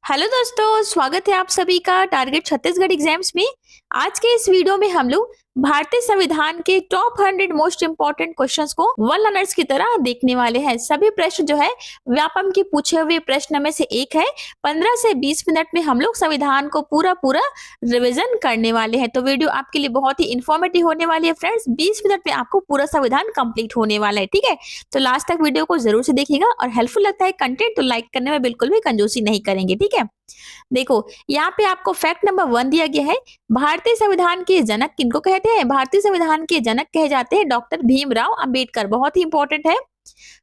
Hello दोस्तों, स्वागत है आप सभी का टारगेट छत्तीसगढ़ एग्जाम्स में। आज के इस वीडियो में हम लोग भारतीय संविधान के टॉप 100 मोस्ट इंपोर्टेंट क्वेश्चंस को वन लर्नर्स की तरह देखने वाले हैं। सभी प्रश्न जो है व्यापम के पूछे हुए प्रश्न में से एक है। 15 से 20 मिनट में हम लोग संविधान को पूरा रिवीजन करने वाले हैं। तो वीडियो आपके लिए बहुत ही इंफॉर्मेटिव होने वाली है फ्रेंड्स। 20 मिनट में आपको पूरा संविधान कंप्लीट होने वाला है, ठीक है। तो लास्ट तक वीडियो को जरूर से देखिएगा और हेल्पफुल लगता है कंटेंट तो लाइक करने में बिल्कुल भी कंजूसी नहीं करेंगे, ठीक है। देखो यहाँ पे आपको फैक्ट नंबर 1 दिया गया है। भारतीय संविधान के जनक किनको कहते हैं? भारतीय संविधान के जनक कहे जाते हैं डॉक्टर भीमराव अंबेडकर। बहुत ही इंपॉर्टेंट है।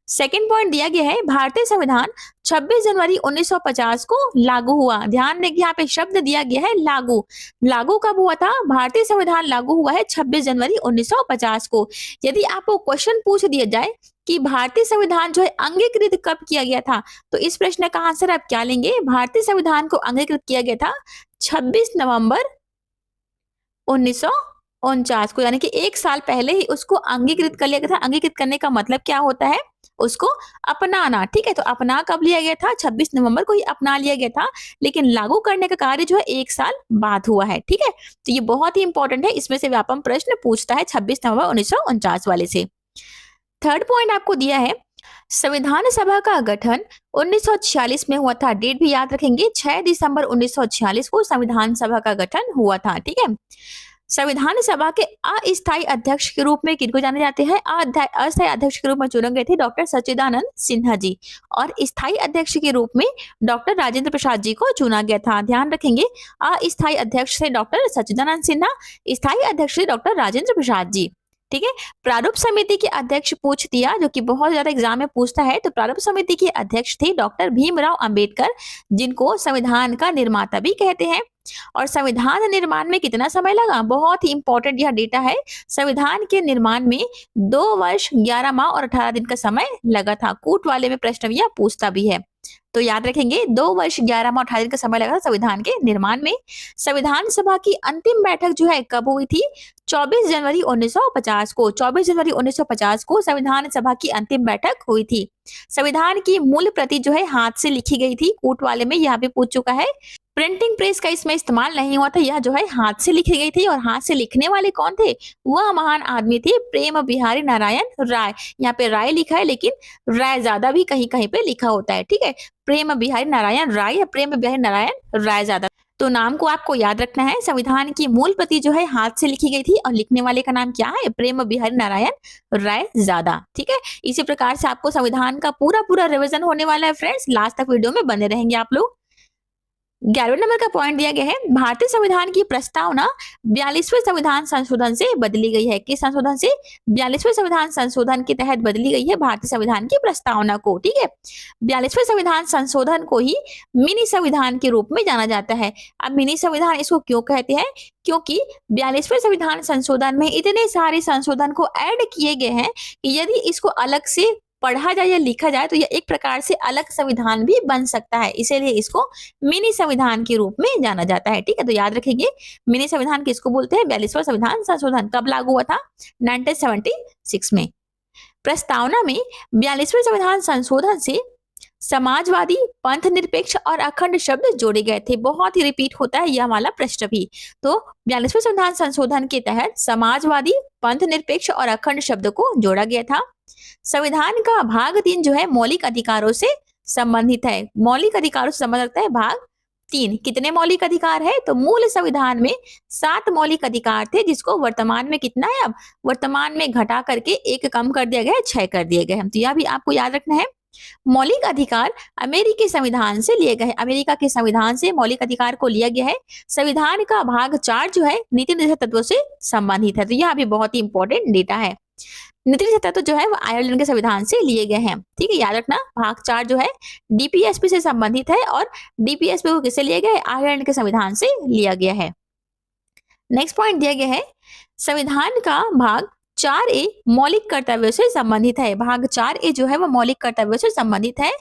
सेकंड पॉइंट दिया गया है, भारतीय संविधान 26 जनवरी 1950 को लागू हुआ। ध्यान दें यहाँ पे शब्द दिया गया है लागू। लागू कब हुआ था? भारतीय संविधान लागू हुआ है 26 जनवरी 1950 को। यदि आपको क्वेश्चन पूछ दिया जाए कि भारतीय संविधान जो है अंगीकृत कब किया गया था, तो इस प्रश्न का आंसर आप क्या लेंगे? भारतीय संविधान को अंगीकृत किया गया था 26 नवंबर 1949 को, यानी कि एक साल पहले ही उसको अंगीकृत कर लिया गया था। अंगीकृत करने का मतलब क्या होता है? उसको अपनाना, ठीक है। तो अपना कब लिया गया था? 26 नवंबर को ही अपना लिया गया था, लेकिन लागू करने का कार्य जो है एक साल बाद हुआ है, ठीक है। तो ये बहुत ही इंपॉर्टेंट है। इसमें से व्यापम प्रश्न पूछता है 26 नवंबर 1949 वाले से। थर्ड पॉइंट आपको दिया है, संविधान सभा का गठन 1946 में हुआ था। डेट भी याद रखेंगे, 6 दिसंबर 1946 को संविधान सभा का गठन हुआ था, ठीक है। संविधान सभा के अस्थायी अध्यक्ष के रूप में किनको जाने जाते हैं? अस्थायी अध्यक्ष के रूप में चुने गए थे डॉक्टर सच्चिदानंद सिन्हा जी, और स्थायी अध्यक्ष के रूप में डॉक्टर राजेंद्र प्रसाद जी को चुना गया था। ध्यान रखेंगे, अस्थायी अध्यक्ष थे डॉक्टर सच्चिदानंद सिन्हा, स्थायी अध्यक्ष थे डॉक्टर राजेंद्र प्रसाद जी, ठीक है। प्रारूप समिति के अध्यक्ष पूछ दिया, जो कि बहुत ज्यादा एग्जाम में पूछता है। तो प्रारूप समिति के अध्यक्ष थे डॉक्टर भीमराव अंबेडकर, जिनको संविधान का निर्माता भी कहते हैं। और संविधान निर्माण में कितना समय लगा? बहुत ही इंपॉर्टेंट यह डेटा है। संविधान के निर्माण में 2 वर्ष 11 माह और 18 दिन का समय लगा था। कूट वाले में प्रश्न यह पूछता भी है, तो याद रखेंगे 2 वर्ष 11 माह 18 दिन का समय लगा था संविधान के निर्माण में। संविधान सभा की अंतिम बैठक जो है कब हुई थी? 24 जनवरी 1950 को। 24 जनवरी 1950 को संविधान सभा की अंतिम बैठक हुई थी। संविधान की मूल प्रति जो है हाथ से लिखी गई थी। कूट वाले में यहाँ पे पूछ चुका है। प्रिंटिंग प्रेस का इसमें इस्तेमाल नहीं हुआ था। यह जो है हाथ से लिखी गई थी। और हाथ से लिखने वाले कौन थे? वह महान आदमी थे प्रेम बिहारी नारायण राय। यहाँ पे राय लिखा है, लेकिन राय ज्यादा भी कहीं कहीं पे लिखा होता है, ठीक है। प्रेम बिहारी नारायण राय या प्रेम बिहारी नारायण राय ज्यादा, तो नाम को आपको याद रखना है। संविधान की मूल प्रति जो है हाथ से लिखी गई थी और लिखने वाले का नाम क्या है? प्रेम बिहारी नारायण राय ज्यादा, ठीक है। इसी प्रकार से आपको संविधान का पूरा रिवीजन होने वाला है फ्रेंड्स। लास्ट तक वीडियो में बने रहेंगे आप लोग। 11वें नंबर का पॉइंट दिया गया है, भारतीय संविधान की प्रस्तावना 42वें संविधान संशोधन से बदली गई है। किस संशोधन से? 42वें संविधान संशोधन के तहत बदली गई है भारतीय संविधान की प्रस्तावना को, ठीक है। 42वें संविधान संशोधन को ही मिनी संविधान के रूप में जाना जाता है। अब मिनी संविधान इसको क्यों कहते हैं? क्योंकि 42वें संविधान संशोधन में इतने सारे संशोधन को ऐड किए गए हैं कि यदि इसको अलग से पढ़ा जाए या लिखा जाए तो यह एक प्रकार से अलग संविधान भी बन सकता है। इसीलिए इसको मिनी संविधान के रूप में जाना जाता है, ठीक है। तो याद रखेंगे, मिनी संविधान किसको बोलते हैं? 42वां संविधान संशोधन कब लागू हुआ था? 1976 में। प्रस्तावना में 42वें संविधान संशोधन से समाजवादी, पंथ निरपेक्ष और अखंड शब्द जोड़े गए थे। बहुत ही रिपीट होता है यह वाला प्रश्न भी। तो 42वें संविधान संशोधन के तहत समाजवादी, पंथ निरपेक्ष और अखंड शब्द को जोड़ा गया था। संविधान का भाग 3 जो है मौलिक अधिकारों से संबंधित है। मौलिक अधिकारों से संबंध रखता है भाग 3। कितने मौलिक अधिकार है? तो मूल संविधान में 7 मौलिक अधिकार थे, जिसको वर्तमान में कितना है? अब वर्तमान में घटा करके 1 कम कर दिया गया है, 6 कर दिए गए हैं। तो यह भी आपको याद रखना है। मौलिक अधिकार अमेरिकी संविधान से लिए गए हैं। अमेरिका के संविधान से मौलिक अधिकार को लिया गया है। संविधान का भाग 4 जो है नीति निर्देशक तत्वों से संबंधित है। तो यह भी बहुत ही इंपॉर्टेंट डेटा है। नीति निर्देशक तत्व जो है वो आयरलैंड के संविधान से लिए गए हैं, ठीक है। याद रखना, भाग 4 जो है डीपीएसपी से संबंधित है और डीपीएसपी को किससे लिए गए? आयरलैंड के संविधान से लिया गया है। नेक्स्ट पॉइंट दिया गया है, संविधान का भाग 4A मौलिक कर्तव्यों से संबंधित है। भाग 4A जो है वो मौलिक कर्तव्यों से संबंधित है।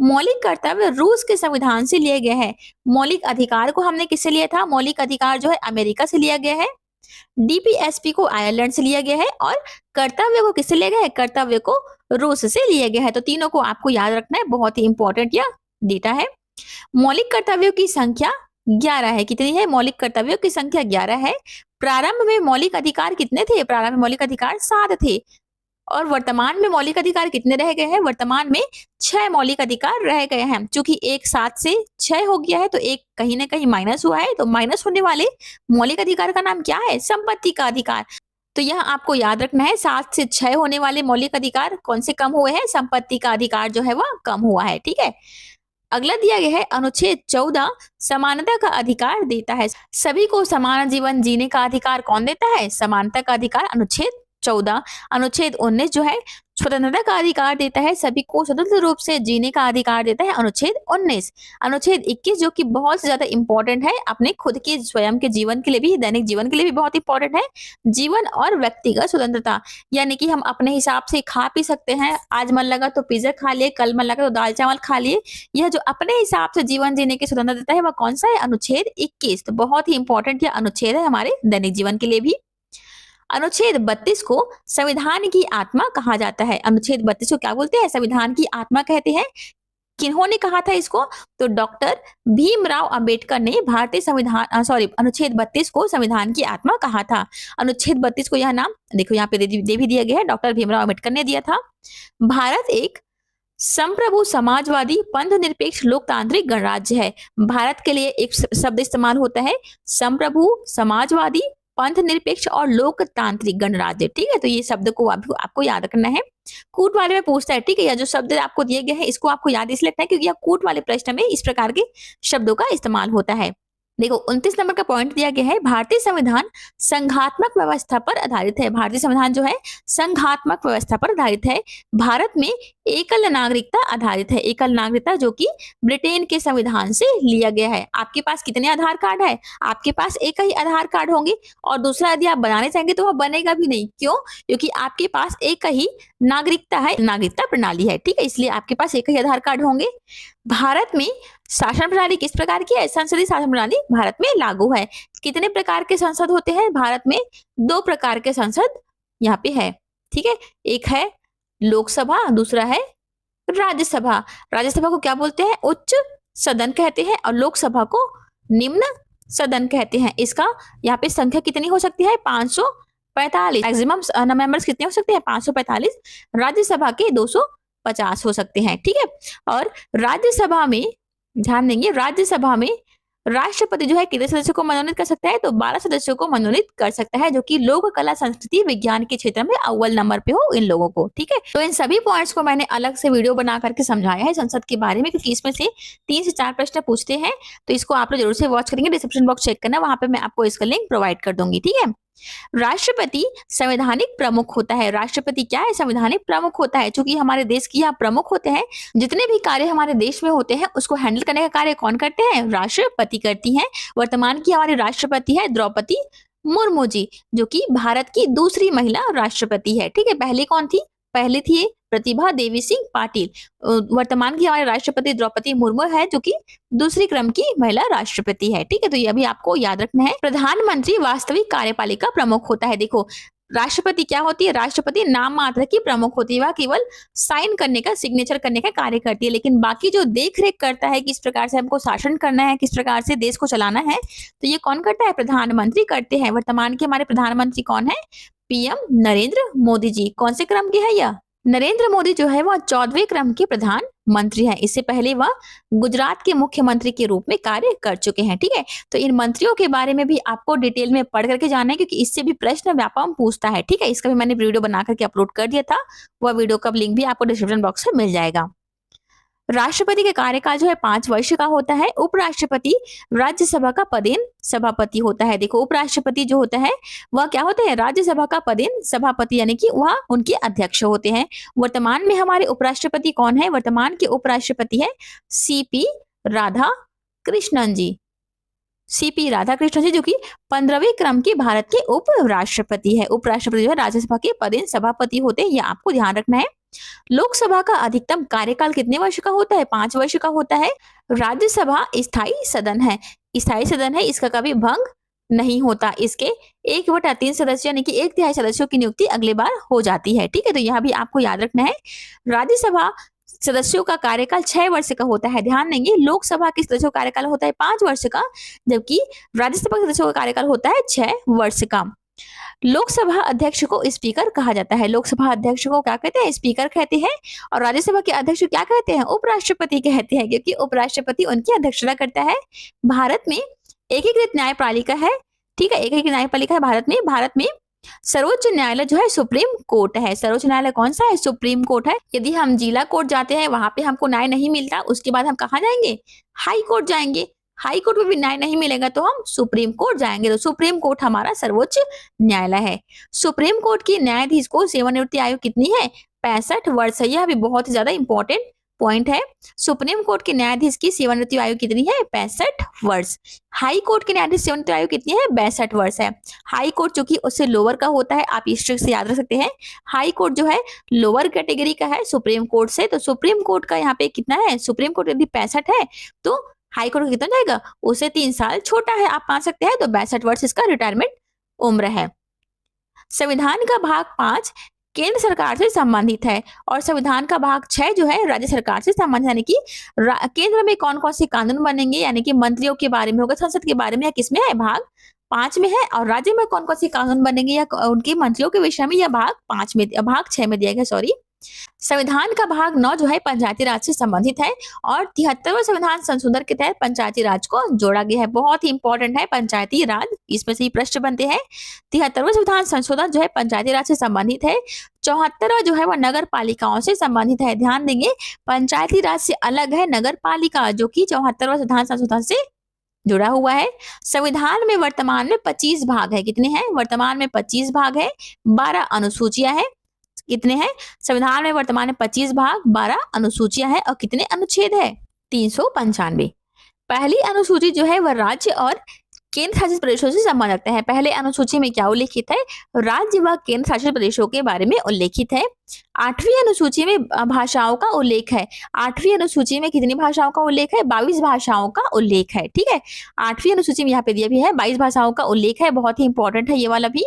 मौलिक कर्तव्य रूस के संविधान से लिए गए हैं। मौलिक अधिकार को हमने किससे लिया था? मौलिक अधिकार जो है अमेरिका से लिया गया है। डीपीएसपी को आयरलैंड से लिया गया है और कर्तव्य को किससे लिया गया है? कर्तव्य को रूस से लिया गया है। तो तीनों को आपको याद रखना है, बहुत ही इंपॉर्टेंट यह डेटा है। मौलिक कर्तव्यों की संख्या 11 है। कितनी है? मौलिक कर्तव्यों की संख्या 11 है। प्रारंभ में मौलिक अधिकार कितने थे? प्रारंभ में मौलिक अधिकार 7 थे। और वर्तमान में मौलिक अधिकार कितने रह गए हैं? वर्तमान में 6 मौलिक अधिकार रह गए हैं। चूंकि एक 7 से 6 हो गया है तो एक कहीं ना कहीं माइनस हुआ है, तो माइनस होने वाले मौलिक अधिकार का नाम क्या है? संपत्ति का अधिकार। तो यह आपको याद रखना है, 7 से 6 होने वाले मौलिक अधिकार कौन से कम हुए हैं? संपत्ति का अधिकार जो है वह कम हुआ है। ठीक है। अगला दिया गया है अनुच्छेद 14 समानता का अधिकार देता है। सभी को समान जीवन जीने का अधिकार कौन देता है? समानता का अधिकार अनुच्छेद 14। अनुच्छेद 19 जो है स्वतंत्रता का अधिकार देता है, सभी को स्वतंत्र रूप से जीने का अधिकार देता है, अनुच्छेद 19। अनुच्छेद 21 जो कि बहुत ज्यादा इंपॉर्टेंट है, अपने खुद के स्वयं के जीवन के लिए भी, दैनिक जीवन के लिए भी बहुत इंपॉर्टेंट है, जीवन और व्यक्तिगत स्वतंत्रता। यानी कि हम अपने हिसाब से खा पी सकते हैं, आज मन लगा तो पिज्जा खा लिए, कल मन लगा तो दाल चावल खा लिए। यह जो अपने हिसाब से जीवन जीने की स्वतंत्रता देता है वह कौन सा है? अनुच्छेद 21। तो बहुत ही इंपॉर्टेंट यह अनुच्छेद है हमारे दैनिक जीवन के लिए भी। अनुच्छेद 32 को संविधान की आत्मा कहा जाता है। अनुच्छेद 32 को क्या बोलते हैं? संविधान की आत्मा कहते हैं। किन्होंने कहा था इसको? तो डॉक्टर भीमराव अंबेडकर ने भारतीय संविधान अनुच्छेद 32 को संविधान की आत्मा कहा था। अनुच्छेद 32 को यह नाम देखो यहाँ पे दे भी दिया गया है, डॉक्टर भीमराव अंबेडकर ने दिया था। भारत एक संप्रभु समाजवादी पंथ निरपेक्ष लोकतांत्रिक गणराज्य है। भारत के लिए एक शब्द इस्तेमाल होता है, संप्रभु समाजवादी पंथ निरपेक्ष और लोकतांत्रिक गणराज्य। ठीक है, तो ये शब्द को आपको याद रखना है। कूट वाले में पूछता है, ठीक है, यह जो शब्द आपको दिए गए हैं इसको आपको याद इसलिए रखना है क्योंकि यह कूट वाले प्रश्न में इस प्रकार के शब्दों का इस्तेमाल होता है। देखो 29 नंबर का पॉइंट दिया गया है, भारतीय संविधान संघात्मक व्यवस्था पर आधारित है। भारतीय संविधान जो है संघात्मक व्यवस्था पर आधारित है। भारत में एकल नागरिकता आधारित है। एकल नागरिकता जो कि ब्रिटेन के संविधान से लिया गया है। आपके पास कितने आधार कार्ड है? आपके पास एक ही आधार कार्ड होंगे और दूसरा यदि आप बनाने चाहेंगे तो वह बनेगा भी नहीं। क्यों? क्योंकि आपके पास एक ही नागरिकता है, नागरिकता प्रणाली है। ठीक है, इसलिए आपके पास एक ही आधार कार्ड होंगे। भारत में शासन प्रणाली किस प्रकार की है? संसदीय शासन प्रणाली भारत में लागू है। कितने प्रकार के संसद होते हैं भारत में? 2 प्रकार के संसद यहाँ पे है। ठीक है, एक है लोकसभा, दूसरा है राज्यसभा। राज्यसभा को क्या बोलते हैं? उच्च सदन कहते हैं और लोकसभा को निम्न सदन कहते हैं। इसका यहाँ पे संख्या कितनी हो सकती है? 545। मैक्सिमम मेंबर्स कितने हो सकते हैं? 545। राज्यसभा के 250 हो सकते हैं। ठीक है, और राज्यसभा में ध्यान देंगे, राज्यसभा में राष्ट्रपति जो है कितने सदस्यों को मनोनीत कर सकता है? तो 12 सदस्यों को मनोनीत कर सकता है, जो कि लोक कला संस्कृति विज्ञान के क्षेत्र में अव्वल नंबर पे हो इन लोगों को। ठीक है, तो इन सभी पॉइंट्स को मैंने अलग से वीडियो बना करके समझाया है संसद के बारे में, क्योंकि इसमें से 3 से 4 प्रश्न पूछते हैं, तो इसको आप लोग जरूर से वॉच करेंगे। डिस्क्रिप्शन बॉक्स चेक करना, वहां पे मैं आपको इसका लिंक प्रोवाइड कर दूंगी। ठीक है, राष्ट्रपति संवैधानिक प्रमुख होता है। राष्ट्रपति क्या है? संवैधानिक प्रमुख होता है। चूंकि हमारे देश की यहाँ प्रमुख होते हैं, जितने भी कार्य हमारे देश में होते हैं उसको हैंडल करने का कार्य कौन करते हैं? राष्ट्रपति करती हैं। वर्तमान की हमारी राष्ट्रपति है द्रौपदी मुर्मू जी, जो कि भारत की दूसरी महिला राष्ट्रपति है। ठीक है, पहले कौन थी? पहले थी प्रतिभा देवी सिंह पाटिल। वर्तमान की हमारे राष्ट्रपति द्रौपदी मुर्मू है, जो कि दूसरी क्रम की महिला राष्ट्रपति है। ठीक है, तो यह भी आपको याद रखना है। प्रधानमंत्री वास्तविक कार्यपालिका प्रमुख होता है। देखो राष्ट्रपति क्या होती है? राष्ट्रपति नाम मात्र की प्रमुख होती है, वह केवल साइन करने का, सिग्नेचर करने का कार्य करती है, लेकिन बाकी जो देख रेख करता है किस प्रकार से हमको शासन करना है, किस प्रकार से देश को चलाना है, तो ये कौन करता है? प्रधानमंत्री करते हैं। वर्तमान के हमारे प्रधानमंत्री कौन है? पीएम नरेंद्र मोदी जी। कौन से क्रम के है यह? नरेंद्र मोदी जो है वह 14वें क्रम के प्रधानमंत्री हैं। इससे पहले वह गुजरात के मुख्यमंत्री के रूप में कार्य कर चुके हैं। ठीक है, तो इन मंत्रियों के बारे में भी आपको डिटेल में पढ़ करके जानना है, क्योंकि इससे भी प्रश्न व्यापक पूछता है। ठीक है, इसका भी मैंने वीडियो बना करके अपलोड कर दिया था, वह वीडियो का लिंक भी आपको डिस्क्रिप्शन बॉक्स में मिल जाएगा। राष्ट्रपति का कार्यकाल जो है 5 वर्ष का होता है। उपराष्ट्रपति राज्यसभा का पदेन सभापति होता है। देखो उपराष्ट्रपति जो होता है वह क्या होते हैं? राज्यसभा का पदेन सभापति, यानी कि वह उनके अध्यक्ष होते हैं। वर्तमान में हमारे उपराष्ट्रपति कौन है? वर्तमान के उपराष्ट्रपति है सीपी राधा कृष्णन जी। सीपी राधाकृष्णन जी, जो कि 15वें क्रम के भारत के उपराष्ट्रपति है। उपराष्ट्रपति जो है राज्यसभा के पदेन सभापति होते हैं, यह आपको ध्यान रखना है। लोकसभा का अधिकतम कार्यकाल कितने वर्ष का होता है? 5 वर्ष का होता है। राज्यसभा स्थायी सदन है, स्थायी सदन है, इसका कभी भंग नहीं होता। इसके 1/3 सदस्य यानी कि 1/3 सदस्यों की नियुक्ति अगले बार हो जाती है। ठीक है, तो यह भी आपको याद रखना है। राज्यसभा सदस्यों का कार्यकाल 6 वर्ष का होता है। ध्यान देंगे, लोकसभा के सदस्यों का कार्यकाल होता है 5 वर्ष का, जबकि राज्यसभा के सदस्यों का कार्यकाल होता है 6 वर्ष का। लोकसभा अध्यक्ष को स्पीकर कहा जाता है। लोकसभा अध्यक्ष को क्या कहते हैं? स्पीकर कहते हैं। और राज्यसभा के अध्यक्ष को क्या कहते हैं? उपराष्ट्रपति कहते हैं, क्योंकि उपराष्ट्रपति उनकी अध्यक्षता करता है। भारत में एकीकृत न्यायपालिका है, ठीक है, एकीकृत न्यायपालिका है भारत में। भारत में सर्वोच्च न्यायालय जो है सुप्रीम कोर्ट है। सर्वोच्च न्यायालय कौन सा है? सुप्रीम कोर्ट है। यदि हम जिला कोर्ट जाते हैं, वहां पे हमको न्याय नहीं मिलता, उसके बाद हम कहाँ जाएंगे? हाई कोर्ट जाएंगे। हाई कोर्ट में भी न्याय नहीं मिलेगा तो हम सुप्रीम कोर्ट जाएंगे। तो सुप्रीम कोर्ट हमारा सर्वोच्च न्यायालय है। सुप्रीम कोर्ट की न्यायाधीश को सेवानिवृत्ति आयु कितनी है? 65 वर्ष है। यह भी बहुत ही ज्यादा इंपॉर्टेंट पॉइंट है। सुप्रीम कोर्ट के न्यायाधीश की सेवानिवृत्ति आयु कितनी है? 65 वर्ष। हाई कोर्ट के न्यायाधीश सेवानिवृत्ति आयु कितनी है? 62 वर्ष है। हाई कोर्ट जो कि उससे लोअर का होता है, आप इस ट्रिक से याद रख सकते हैं। हाई कोर्ट जो है लोअर कैटेगरी का है सुप्रीम कोर्ट से। तो सुप्रीम कोर्ट का यहाँ पे कितना है? सुप्रीम कोर्ट यदि 65 है तो हाई कोर्ट कितना जाएगा? उससे 3 साल छोटा है, आप मान सकते हैं। तो 62 वर्ष इसका रिटायरमेंट उम्र है। संविधान का भाग 5 केंद्र सरकार से संबंधित है और संविधान का भाग 6 जो है राज्य सरकार से संबंधित, यानी कि केंद्र में कौन कौन से कानून बनेंगे, यानी कि मंत्रियों के बारे में होगा, संसद के बारे में, या किसमें है? भाग 5 में है। और राज्य में कौन कौन से कानून बनेंगे या उनके मंत्रियों के विषय में, यह भाग 5 में, भाग 6 में दिया गया, सॉरी। संविधान का भाग 9 जो है पंचायती राज से संबंधित है और 73वें संविधान संशोधन के तहत पंचायती राज को जोड़ा गया है। बहुत ही इंपॉर्टेंट है पंचायती राज, इसमें से ही प्रश्न बनते हैं। 73वें संविधान संशोधन जो है पंचायती राज से संबंधित है। 74वां जो है वह नगर पालिकाओं से संबंधित है। ध्यान देंगे, पंचायती राज से अलग है नगर पालिका, जो कि 74वां संविधान संशोधन से जुड़ा हुआ है। संविधान में वर्तमान में 25 भाग है। कितने हैं? वर्तमान में 25 भाग है, 12 अनुसूचियां हैं। कितने हैं? संविधान में वर्तमान में 25 भाग, 12 अनुसूचियां हैं और कितने अनुच्छेद है? 395। पहली अनुसूची जो है वह राज्य और केंद्र शासित प्रदेशों से संबंध रखता है। पहले अनुसूची में क्या उल्लेखित है? राज्य व केंद्र शासित प्रदेशों के बारे में उल्लेखित है। 8वीं अनुसूची में भाषाओं का उल्लेख है। 8वीं अनुसूची में कितनी भाषाओं का उल्लेख है? 22 भाषाओं का उल्लेख है, ठीक है। 8वीं अनुसूची में यहाँ पे दिया भी है 22 भाषाओं का उल्लेख है। बहुत ही इंपॉर्टेंट है ये वाला भी।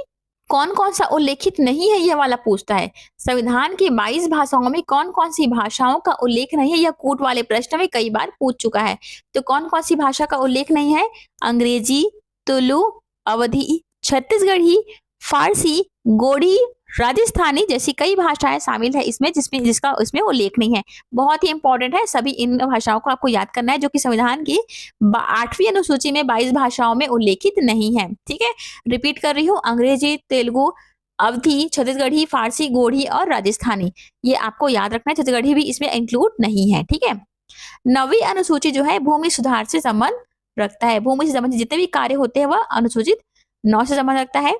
कौन कौन सा उल्लेखित नहीं है, यह वाला पूछता है। संविधान की 22 भाषाओं में कौन कौन सी भाषाओं का उल्लेख नहीं है? यह कूट वाले प्रश्न में कई बार पूछ चुका है। तो कौन कौन सी भाषा का उल्लेख नहीं है? अंग्रेजी, तुलु, अवधी, छत्तीसगढ़ी, फारसी, गोड़ी, राजस्थानी जैसी कई भाषाएं शामिल है इसमें, जिसका उसमें उल्लेख नहीं है। बहुत ही इंपॉर्टेंट है, सभी इन भाषाओं को आपको याद करना है, जो कि संविधान की 8वीं अनुसूची में 22 भाषाओं में उल्लेखित नहीं है, ठीक है। रिपीट कर रही हूँ, अंग्रेजी, तेलुगु, अवधी, छत्तीसगढ़ी, फारसी, गोड़ी और राजस्थानी, ये आपको याद रखना है। छत्तीसगढ़ी भी इसमें इंक्लूड नहीं है, ठीक है। 9वीं अनुसूची जो है भूमि सुधार से संबंध रखता है। भूमि से संबंधित जितने भी कार्य होते हैं वह अनुसूचित 9 से संबंध रखता है।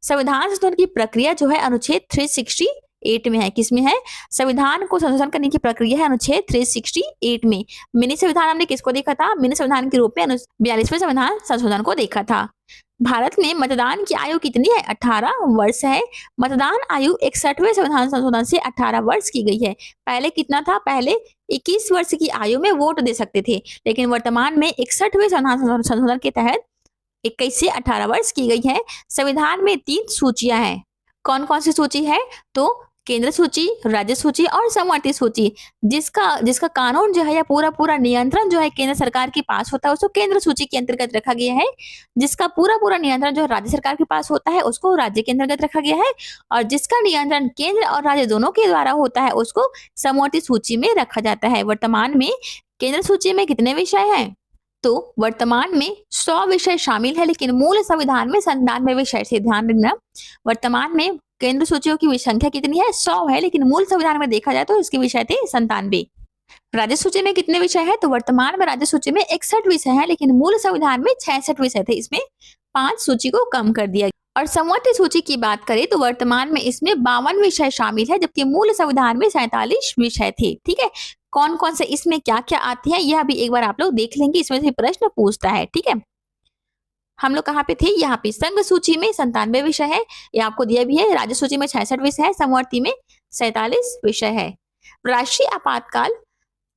संविधान संशोधन की प्रक्रिया जो है अनुच्छेद 368 में है। किसमें है? संविधान को संशोधन करने की प्रक्रिया है अनुच्छेद 368 में। मिनी संविधान हमने किसको देखा था? मिनी संविधान के रूप में 42वें संविधान संशोधन को देखा था। भारत में मतदान की आयु कितनी है? 18 वर्ष है। मतदान आयु 61वें संविधान संशोधन से 18 वर्ष की गई है। पहले कितना था? पहले 21 वर्ष की आयु में वोट दे सकते थे, लेकिन वर्तमान में 61वें संविधान संशोधन के तहत 21 से 18 वर्ष की गई है। संविधान में 3 सूचियां हैं। कौन कौन सी सूची है? तो केंद्र सूची, राज्य सूची और समवर्ती सूची। जिसका कानून जो है या पूरा नियंत्रण जो है केंद्र सरकार के पास होता है उसको केंद्र सूची के अंतर्गत रखा गया है। जिसका पूरा नियंत्रण जो है राज्य सरकार के पास होता है उसको राज्य के अंतर्गत रखा गया है, और जिसका नियंत्रण केंद्र और राज्य दोनों के द्वारा होता है उसको समवर्ती सूची में रखा जाता है। वर्तमान में केंद्र सूची में कितने विषय हैं? तो वर्तमान में 100 विषय शामिल है, लेकिन मूल संविधान में 97 विषय थे। ध्यान रखना, वर्तमान में केंद्र सूचियों की संख्या कितनी है? 100 है, लेकिन मूल संविधान में देखा जाए तो इसके विषय थे 97। राज्य सूची में कितने विषय है? तो वर्तमान में राज्य सूची में 61 विषय है, लेकिन मूल संविधान में 66 विषय थे। इसमें 5 सूची को कम कर दिया। और समवर्ती सूची की बात करें तो वर्तमान में इसमें 52 विषय शामिल है, जबकि मूल संविधान में 47 विषय थे, ठीक है। कौन कौन से इसमें क्या क्या आती है यह भी एक बार आप लोग देख लेंगे, इसमें से प्रश्न पूछता है, ठीक है। हम लोग कहाँ पे थे? यहाँ पे संघ सूची में 97 विषय है, ये आपको दिया भी है। राज्य सूची में 66 विषय है, समवर्ती में 47 विषय है। राष्ट्रीय आपातकाल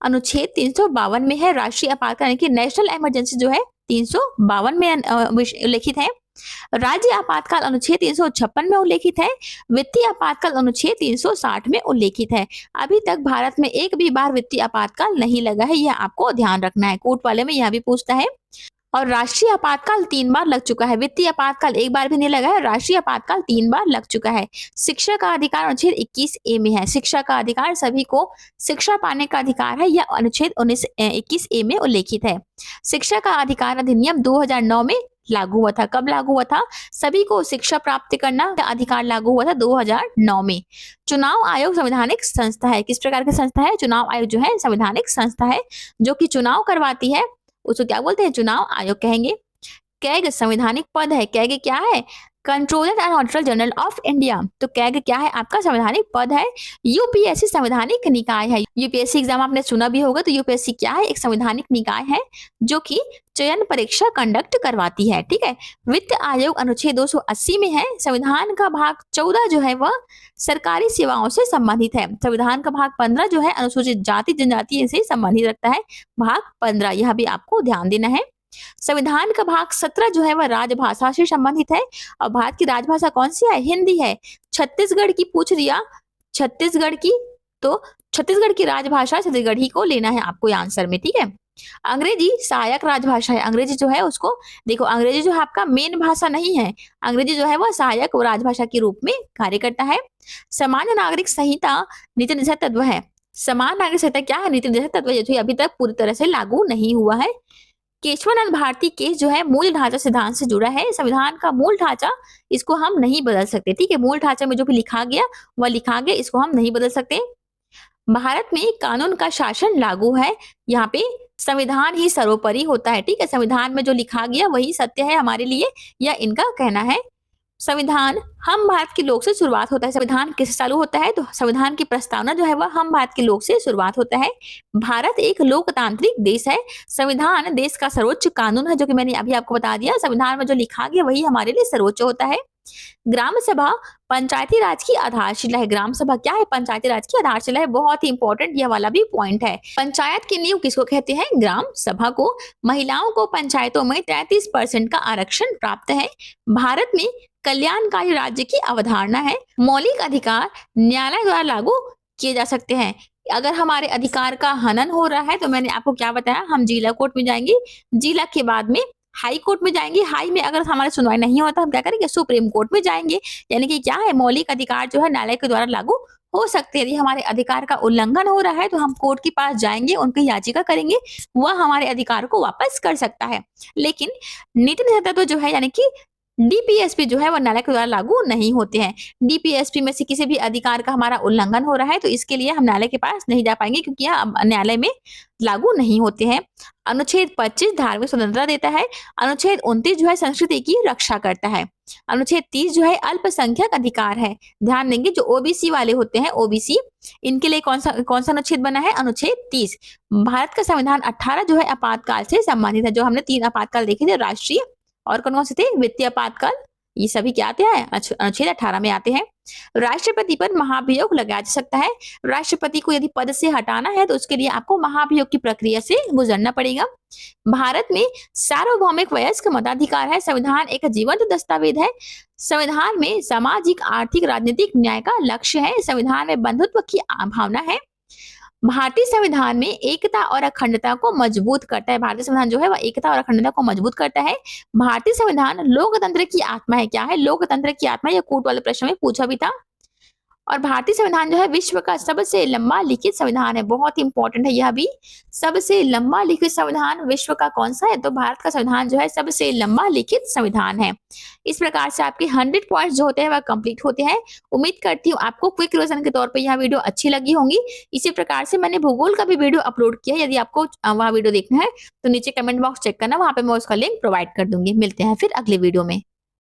अनुच्छेद 352 में है। राष्ट्रीय आपातकाल यानी कि नेशनल इमरजेंसी जो है 352 में उल्लेखित है। राज्य आपातकाल अनुच्छेद 356 में उल्लेखित है, वित्तीय आपातकाल अनुच्छेद 360 में उल्लेखित है। अभी तक भारत में एक भी बार वित्तीय आपातकाल नहीं लगा है, यह आपको ध्यान रखना है। कोर्ट वाले में यह भी पूछता है। और राष्ट्रीय आपातकाल 3 बार लग चुका है, वित्तीय आपातकाल एक बार भी नहीं लगा है, राष्ट्रीय आपातकाल 3 बार लग चुका है। शिक्षा का अधिकार अनुच्छेद 21A में है, शिक्षा का अधिकार सभी को शिक्षा पाने का अधिकार है, यह अनुच्छेद 21A में उल्लेखित है। शिक्षा का अधिकार अधिनियम 2009 में लागू हुआ था। कब लागू हुआ था? सभी को शिक्षा प्राप्त करना का अधिकार लागू हुआ था 2009 में। चुनाव आयोग संवैधानिक संस्था है। किस प्रकार की संस्था है? चुनाव आयोग जो है संवैधानिक संस्था है, जो कि चुनाव करवाती है, उसको क्या बोलते हैं? चुनाव आयोग कहेंगे। कैग संवैधानिक पद है। कैग क्या है? Controller and auditor general of India. तो कैग क्या है? आपका संवैधानिक पद है। यूपीएससी संवैधानिक निकाय है। यूपीएससी एग्जाम आपने सुना भी होगा, तो यूपीएससी क्या है? एक संवैधानिक निकाय है जो कि चयन परीक्षा कंडक्ट करवाती है। ठीक है। वित्त आयोग अनुच्छेद 280 में है। संविधान का भाग 14 जो है वह सरकारी सेवाओं से संबंधित है। संविधान का भाग 15 जो है अनुसूचित जाति जनजाति से संबंधित रखता है। भाग 15 यह भी आपको ध्यान देना है। संविधान का भाग 17 जो है वह राजभाषा से संबंधित है। और भारत की राजभाषा कौन सी है? हिंदी है। छत्तीसगढ़ की पूछ दिया, छत्तीसगढ़ की, तो छत्तीसगढ़ की राजभाषा छत्तीसगढ़ी को लेना है आपको आंसर में। ठीक है। अंग्रेजी सहायक राजभाषा है। अंग्रेजी जो है उसको देखो, अंग्रेजी जो है आपका मेन भाषा नहीं है, अंग्रेजी जो है वह सहायक राजभाषा के रूप में कार्य करता है। सामान्य नागरिक संहिता नीति निर्देशक तत्व है। समान नागरिक संहिता क्या है? नीति निर्देशक तत्व, जो अभी तक पूरी तरह से लागू नहीं हुआ है। केशवानंद भारती केस जो है मूल ढांचा सिद्धांत से जुड़ा है। संविधान का मूल ढांचा, इसको हम नहीं बदल सकते। ठीक है। मूल ढांचा में जो भी लिखा गया वह लिखा गया, इसको हम नहीं बदल सकते। भारत में कानून का शासन लागू है। यहाँ पे संविधान ही सर्वोपरि होता है। ठीक है। संविधान में जो लिखा गया वही सत्य है हमारे लिए, यह इनका कहना है। संविधान हम भारत के लोग से शुरुआत होता है। संविधान किससे चालू होता है? तो संविधान की प्रस्तावना जो है वह हम भारत के लोग से शुरुआत होता है। भारत एक लोकतांत्रिक देश है। संविधान देश का सर्वोच्च कानून है, जो कि मैंने अभी आपको बता दिया। संविधान में जो लिखा गया वही हमारे लिए सर्वोच्च होता है। ग्राम सभा पंचायती राज की आधारशिला है। ग्राम सभा क्या है? पंचायती राज की आधारशिला है। बहुत ही इंपॉर्टेंट यह वाला भी पॉइंट है। पंचायत की नींव किसको कहते हैं? ग्राम सभा को। महिलाओं को पंचायतों में 33% का आरक्षण प्राप्त है। भारत में कल्याणकारी राज्य की अवधारणा है। मौलिक अधिकार न्यायालय द्वारा लागू किए जा सकते हैं। अगर हमारे अधिकार का हनन हो रहा है तो मैंने आपको क्या बताया, हम जिला कोर्ट में जाएंगे, जिला के बाद में हाई कोर्ट में जाएंगे, हाई में अगर हमारी सुनवाई नहीं होता हम क्या करेंगे? सुप्रीम कोर्ट में जाएंगे। यानी कि क्या है? मौलिक अधिकार जो है न्यायालय के द्वारा लागू हो सकते हैं। यदि हमारे अधिकार का उल्लंघन हो रहा है तो हम कोर्ट के पास जाएंगे, उनकी याचिका करेंगे, वह हमारे अधिकार को वापस कर सकता है। लेकिन नीति निर्देशक तत्व जो है यानी कि डीपीएसपी जो है वह न्यायालय के द्वारा लागू नहीं होते हैं। डीपीएसपी में से किसी भी अधिकार का हमारा उल्लंघन हो रहा है तो इसके लिए हम न्यायालय के पास नहीं जा पाएंगे, क्योंकि यह न्यायालय में लागू नहीं होते हैं। अनुच्छेद 25 धार्मिक स्वतंत्रता देता है। अनुच्छेद 29 जो है संस्कृति की रक्षा करता है। अनुच्छेद 30 जो है अल्पसंख्यक अधिकार है। ध्यान देंगे, जो ओबीसी वाले होते हैं, ओबीसी, इनके लिए कौन सा अनुच्छेद बना है? अनुच्छेद 30। भारत का संविधान 18 जो है आपातकाल से संबंधित है। जो हमने 3 आपातकाल देखे थे, राष्ट्रीय और कौन से थे? वित्तीय आपातकाल, ये सभी क्या आते हैं? अनुच्छेद 18 में आते हैं। राष्ट्रपति पर महाभियोग लगाया जा सकता है। राष्ट्रपति को यदि पद से हटाना है तो उसके लिए आपको महाभियोग की प्रक्रिया से गुजरना पड़ेगा। भारत में सार्वभौमिक वयस्क मताधिकार है। संविधान एक जीवंत दस्तावेज है। संविधान में सामाजिक, आर्थिक, राजनीतिक न्याय का लक्ष्य है। संविधान में बंधुत्व की भावना है। भारतीय संविधान में एकता और अखंडता को मजबूत करता है। भारतीय संविधान जो है वह एकता और अखंडता को मजबूत करता है। भारतीय संविधान लोकतंत्र की आत्मा है। क्या है? लोकतंत्र की आत्मा। यह कोर्ट वाले प्रश्न में पूछा भी था। और भारतीय संविधान जो है विश्व का सबसे लंबा लिखित संविधान है। बहुत इंपॉर्टेंट है यह भी। सबसे लंबा लिखित संविधान विश्व का कौन सा है? तो भारत का संविधान जो है सबसे लंबा लिखित संविधान है। इस प्रकार से आपके 100 पॉइंट्स जो होते हैं वह कंप्लीट होते हैं। उम्मीद करती हूँ आपको क्विक रिवीजन के तौर पर यह वीडियो अच्छी लगी होंगी। इसी प्रकार से मैंने भूगोल का भी वीडियो अपलोड किया है। यदि आपको वह वीडियो देखना है तो नीचे कमेंट बॉक्स चेक करना, वहां पे मैं उसका लिंक प्रोवाइड कर दूंगी। मिलते हैं फिर अगले वीडियो में।